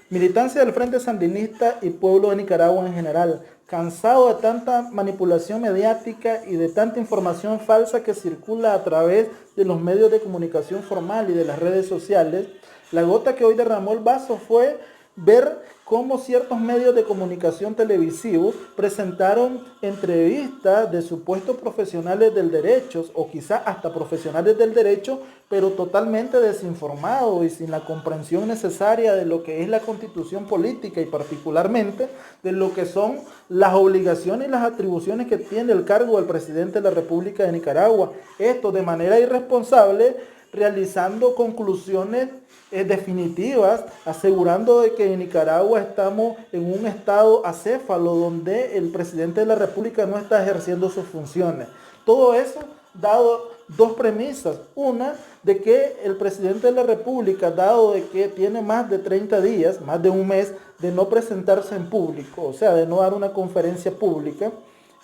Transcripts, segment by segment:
Militancia del Frente Sandinista y pueblo de Nicaragua en general, cansado de tanta manipulación mediática y de tanta información falsa que circula a través de los medios de comunicación formal y de las redes sociales, la gota que hoy derramó el vaso fue ver cómo ciertos medios de comunicación televisivos presentaron entrevistas de supuestos profesionales del derecho, o quizá hasta profesionales del derecho, pero totalmente desinformados y sin la comprensión necesaria de lo que es la constitución política y particularmente de lo que son las obligaciones y las atribuciones que tiene el cargo del presidente de la República de Nicaragua. Esto de manera irresponsable, realizando conclusiones definitivas, asegurando de que en Nicaragua estamos en un estado acéfalo donde el presidente de la República no está ejerciendo sus funciones. Todo eso dado dos premisas. Una, de que el presidente de la República, dado de que tiene más de 30 días, más de un mes, de no presentarse en público, o sea, de no dar una conferencia pública,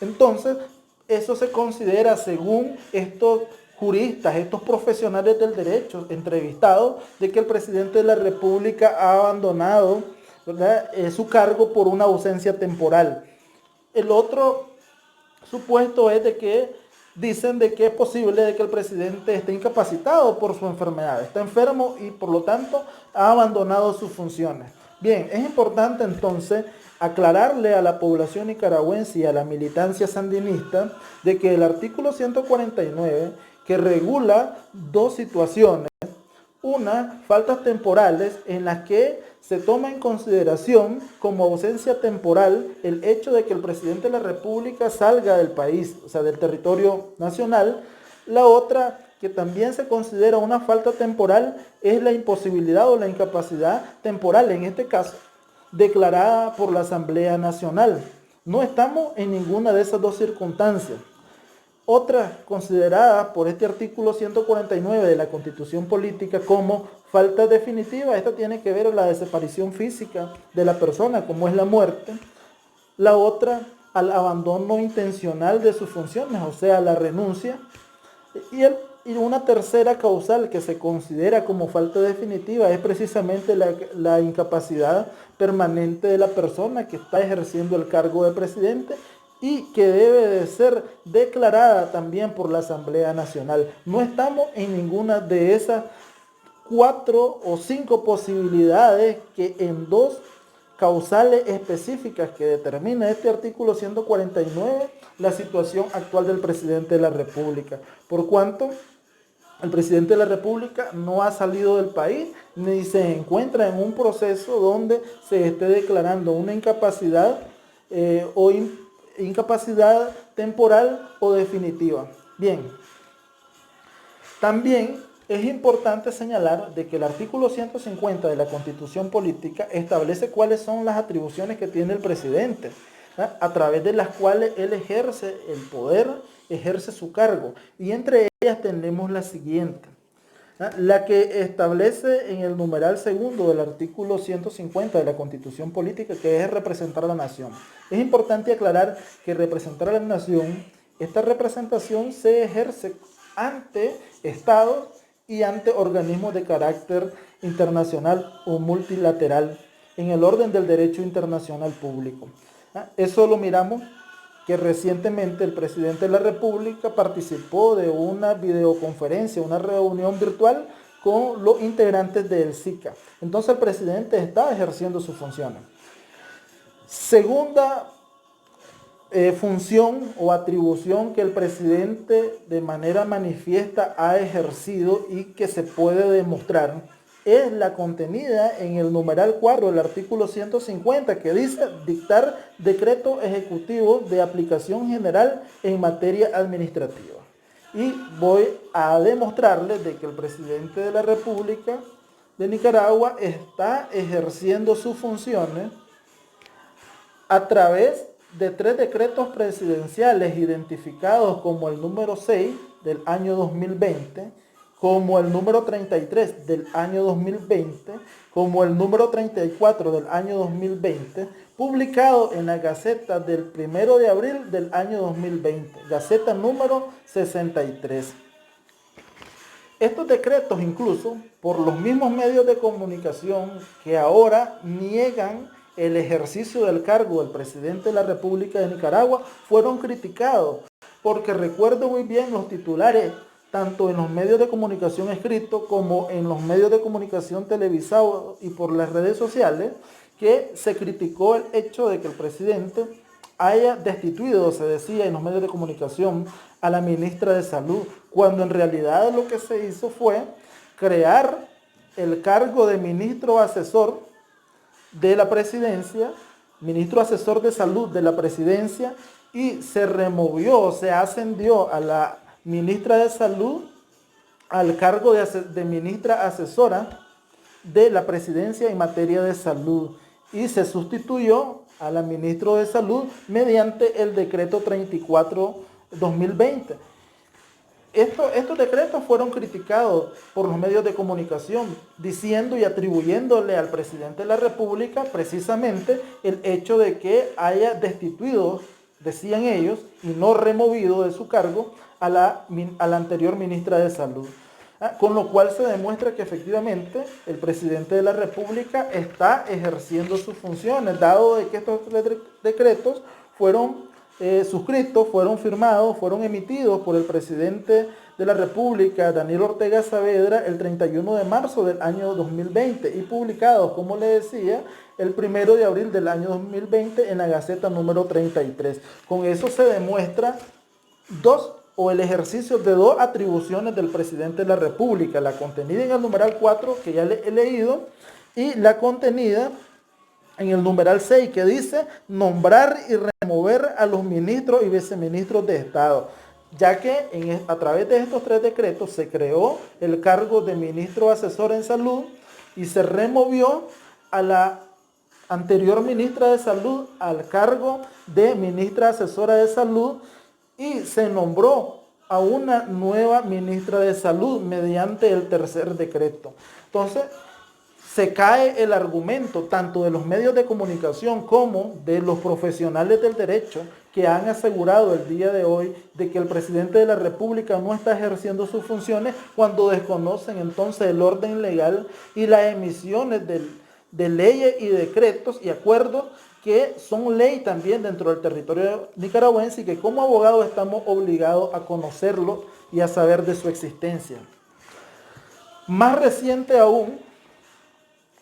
entonces eso se considera, según estos juristas, estos profesionales del derecho entrevistados, de que el presidente de la República ha abandonado, ¿verdad?, su cargo por una ausencia temporal. El otro supuesto es de que dicen de que es posible de que el presidente esté incapacitado por su enfermedad, está enfermo y por lo tanto ha abandonado sus funciones. Bien, es importante entonces aclararle a la población nicaragüense y a la militancia sandinista de que el artículo 149, que regula dos situaciones, una, faltas temporales en las que se toma en consideración como ausencia temporal el hecho de que el presidente de la República salga del país, o sea, del territorio nacional. La otra, que también se considera una falta temporal, es la imposibilidad o la incapacidad temporal, en este caso, declarada por la Asamblea Nacional. No estamos en ninguna de esas dos circunstancias. Otra considerada por este artículo 149 de la Constitución Política como falta definitiva, esta tiene que ver con la desaparición física de la persona, como es la muerte. La otra, al abandono intencional de sus funciones, o sea, la renuncia. Y una tercera causal que se considera como falta definitiva es precisamente la incapacidad permanente de la persona que está ejerciendo el cargo de presidente y que debe de ser declarada también por la Asamblea Nacional. No estamos en ninguna de esas 4 o 5 posibilidades que en dos causales específicas que determina este artículo 149 la situación actual del presidente de la República. Por cuanto el presidente de la República no ha salido del país ni se encuentra en un proceso donde se esté declarando una incapacidad incapacidad temporal o definitiva. Bien, también es importante señalar de que el artículo 150 de la Constitución Política establece cuáles son las atribuciones que tiene el presidente, ¿verdad?, a través de las cuales él ejerce el poder, ejerce su cargo. Y entre ellas tenemos la siguiente, ¿verdad?, la que establece en el numeral segundo del artículo 150 de la Constitución Política, que es representar a la nación. Es importante aclarar que representar a la nación, esta representación se ejerce ante estados y ante organismos de carácter internacional o multilateral en el orden del derecho internacional público. Eso lo miramos que recientemente el presidente de la República participó de una videoconferencia, una reunión virtual con los integrantes del SICA. Entonces el presidente está ejerciendo sus funciones. Segunda función o atribución que el presidente de manera manifiesta ha ejercido y que se puede demostrar es la contenida en el numeral 4 del artículo 150, que dice dictar decreto ejecutivo de aplicación general en materia administrativa. Y voy a demostrarles de que el presidente de la República de Nicaragua está ejerciendo sus funciones a través de 3 decretos presidenciales identificados como el número 6 del año 2020, como el número 33 del año 2020, como el número 34 del año 2020, publicado en la Gaceta del 1 de abril del año 2020, Gaceta número 63. Estos decretos, incluso por los mismos medios de comunicación que ahora niegan el ejercicio del cargo del presidente de la República de Nicaragua, fueron criticados, porque recuerdo muy bien los titulares, tanto en los medios de comunicación escritos como en los medios de comunicación televisados y por las redes sociales, que se criticó el hecho de que el presidente haya destituido, se decía en los medios de comunicación, a la ministra de Salud, cuando en realidad lo que se hizo fue crear el cargo de ministro asesor de la presidencia, ministro asesor de salud de la presidencia, y se removió, se ascendió a la ministra de salud al cargo de ministra asesora de la presidencia en materia de salud, y se sustituyó a la ministra de salud mediante el decreto 34/2020. Estos decretos fueron criticados por los medios de comunicación, diciendo y atribuyéndole al presidente de la República precisamente el hecho de que haya destituido, decían ellos, y no removido de su cargo a la anterior ministra de Salud. Con lo cual se demuestra que efectivamente el presidente de la República está ejerciendo sus funciones, dado de que estos decretos fueron suscritos, fueron firmados, fueron emitidos por el presidente de la República, Daniel Ortega Saavedra, el 31 de marzo del año 2020 y publicados, como le decía, el 1 de abril del año 2020 en la Gaceta número 33. Con eso se demuestra el ejercicio de dos atribuciones del presidente de la República, la contenida en el numeral 4, que ya le he leído, y la contenida en el numeral 6, que dice nombrar y remover a los ministros y viceministros de Estado, ya que a través de estos tres decretos se creó el cargo de ministro asesor en salud y se removió a la anterior ministra de Salud al cargo de ministra asesora de salud, y se nombró a una nueva ministra de Salud mediante el tercer decreto. Entonces, se cae el argumento tanto de los medios de comunicación como de los profesionales del derecho, que han asegurado el día de hoy de que el presidente de la República no está ejerciendo sus funciones, cuando desconocen entonces el orden legal y las emisiones de leyes y decretos y acuerdos que son ley también dentro del territorio nicaragüense, y que como abogados estamos obligados a conocerlo y a saber de su existencia. Más reciente aún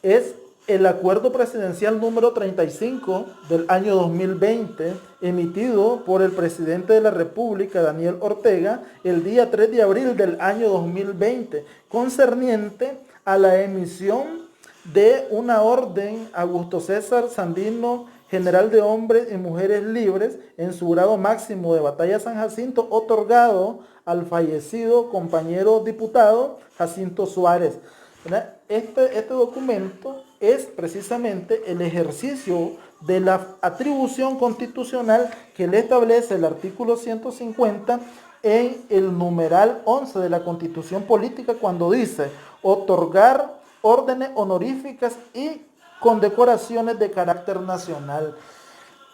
es el acuerdo presidencial número 35 del año 2020, emitido por el presidente de la República, Daniel Ortega, el día 3 de abril del año 2020, concerniente a la emisión de una orden a Augusto César Sandino, general de hombres y mujeres libres, en su grado máximo de Batalla San Jacinto, otorgado al fallecido compañero diputado Jacinto Suárez. Este documento es precisamente el ejercicio de la atribución constitucional que le establece el artículo 150 en el numeral 11 de la Constitución Política, cuando dice otorgar órdenes honoríficas y condecoraciones de carácter nacional.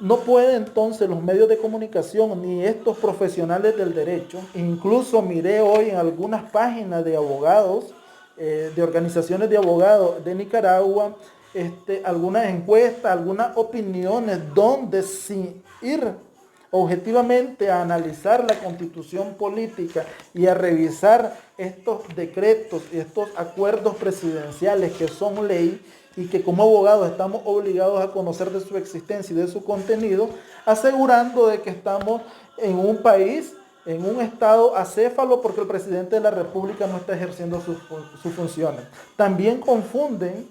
No pueden entonces los medios de comunicación ni estos profesionales del derecho, incluso miré hoy en algunas páginas de abogados, de organizaciones de abogados de Nicaragua, algunas encuestas, algunas opiniones, donde sin ir objetivamente a analizar la constitución política y a revisar estos decretos y estos acuerdos presidenciales que son ley y que como abogados estamos obligados a conocer de su existencia y de su contenido, asegurando de que estamos en un país, en un estado acéfalo, porque el presidente de la República no está ejerciendo sus funciones. También confunden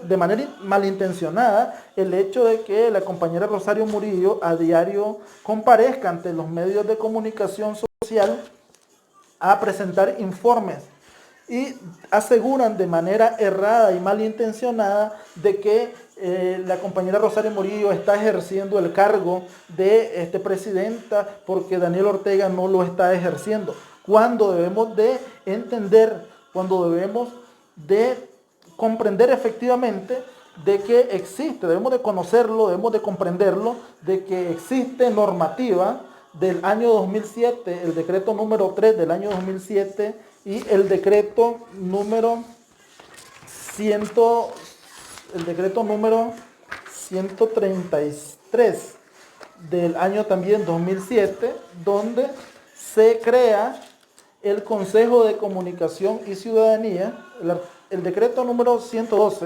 de manera malintencionada el hecho de que la compañera Rosario Murillo a diario comparezca ante los medios de comunicación social a presentar informes, y aseguran de manera errada y malintencionada de que la compañera Rosario Murillo está ejerciendo el cargo de presidenta porque Daniel Ortega no lo está ejerciendo, cuando debemos de entender, cuando debemos de comprender efectivamente de que existe, debemos de conocerlo, debemos de comprenderlo, de que existe normativa del año 2007, el decreto número 3 del año 2007, y el decreto número 133 del año también 2007, donde se crea el Consejo de Comunicación y Ciudadanía, el decreto número 112,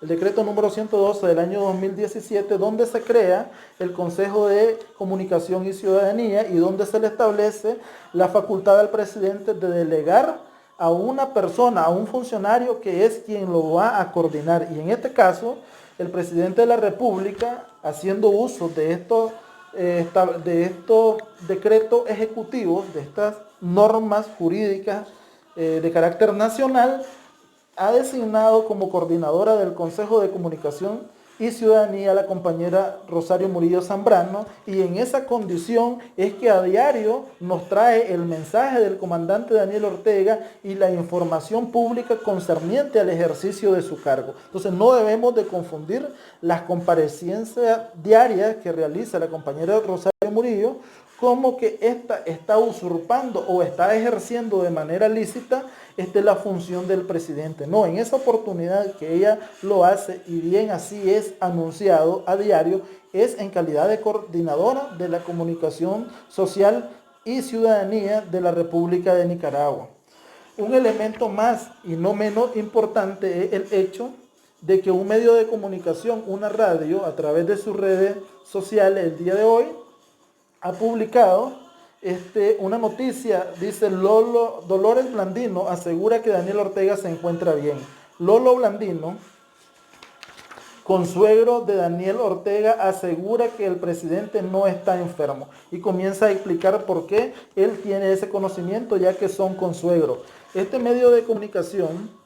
el decreto número 112 del año 2017, donde se crea el Consejo de Comunicación y Ciudadanía y donde se le establece la facultad al presidente de delegar a una persona, a un funcionario que es quien lo va a coordinar. Y en este caso, el presidente de la República, haciendo uso de estos decretos ejecutivos, de estas normas jurídicas de carácter nacional, ha designado como coordinadora del Consejo de Comunicación y Ciudadanía a la compañera Rosario Murillo Zambrano, y en esa condición es que a diario nos trae el mensaje del comandante Daniel Ortega y la información pública concerniente al ejercicio de su cargo. Entonces no debemos de confundir las comparecencias diarias que realiza la compañera Rosario Murillo como que ésta está usurpando o está ejerciendo de manera lícita la función del presidente. No, en esa oportunidad que ella lo hace, y bien así es anunciado a diario, es en calidad de coordinadora de la comunicación social y ciudadanía de la República de Nicaragua. Un elemento más y no menos importante es el hecho de que un medio de comunicación, una radio, a través de sus redes sociales el día de hoy, ha publicado una noticia. Dice: Dolores Blandino asegura que Daniel Ortega se encuentra bien. Lolo Blandino, consuegro de Daniel Ortega, asegura que el presidente no está enfermo y comienza a explicar por qué él tiene ese conocimiento, ya que son consuegros. Este medio de comunicación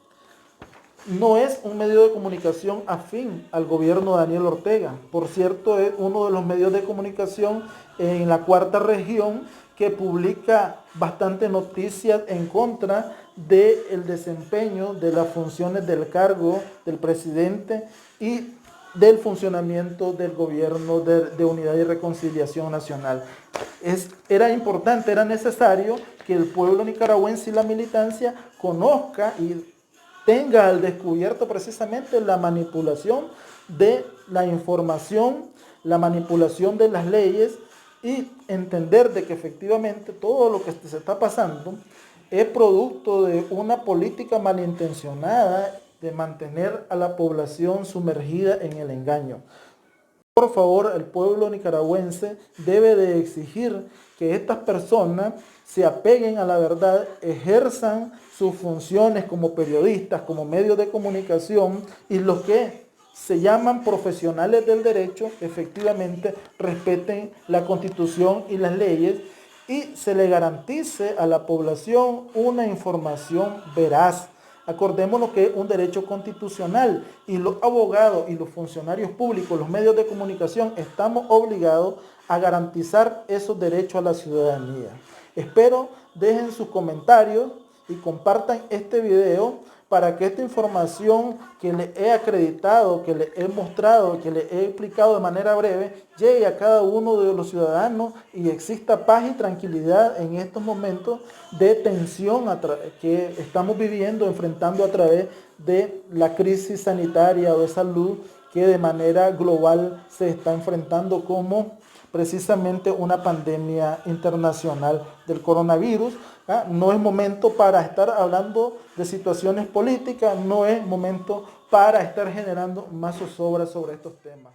no es un medio de comunicación afín al gobierno de Daniel Ortega. Por cierto, es uno de los medios de comunicación en la cuarta región que publica bastante noticias en contra del desempeño de las funciones del cargo del presidente y del funcionamiento del gobierno de unidad y reconciliación nacional. Era importante, era necesario que el pueblo nicaragüense y la militancia conozca y tenga al descubierto precisamente la manipulación de la información, la manipulación de las leyes, y entender de que efectivamente todo lo que se está pasando es producto de una política malintencionada de mantener a la población sumergida en el engaño. Por favor, el pueblo nicaragüense debe de exigir que estas personas se apeguen a la verdad, ejerzan sus funciones como periodistas, como medios de comunicación, y los que se llaman profesionales del derecho efectivamente respeten la Constitución y las leyes, y se le garantice a la población una información veraz. Acordémonos que es un derecho constitucional, y los abogados y los funcionarios públicos, los medios de comunicación, estamos obligados a garantizar esos derechos a la ciudadanía. Espero dejen sus comentarios y compartan este video para que esta información que les he acreditado, que les he mostrado, que les he explicado de manera breve, llegue a cada uno de los ciudadanos y exista paz y tranquilidad en estos momentos de tensión que estamos viviendo, enfrentando a través de la crisis sanitaria o de salud que de manera global se está enfrentando como precisamente una pandemia internacional del coronavirus. No es momento para estar hablando de situaciones políticas, no es momento para estar generando más zozobra sobre estos temas.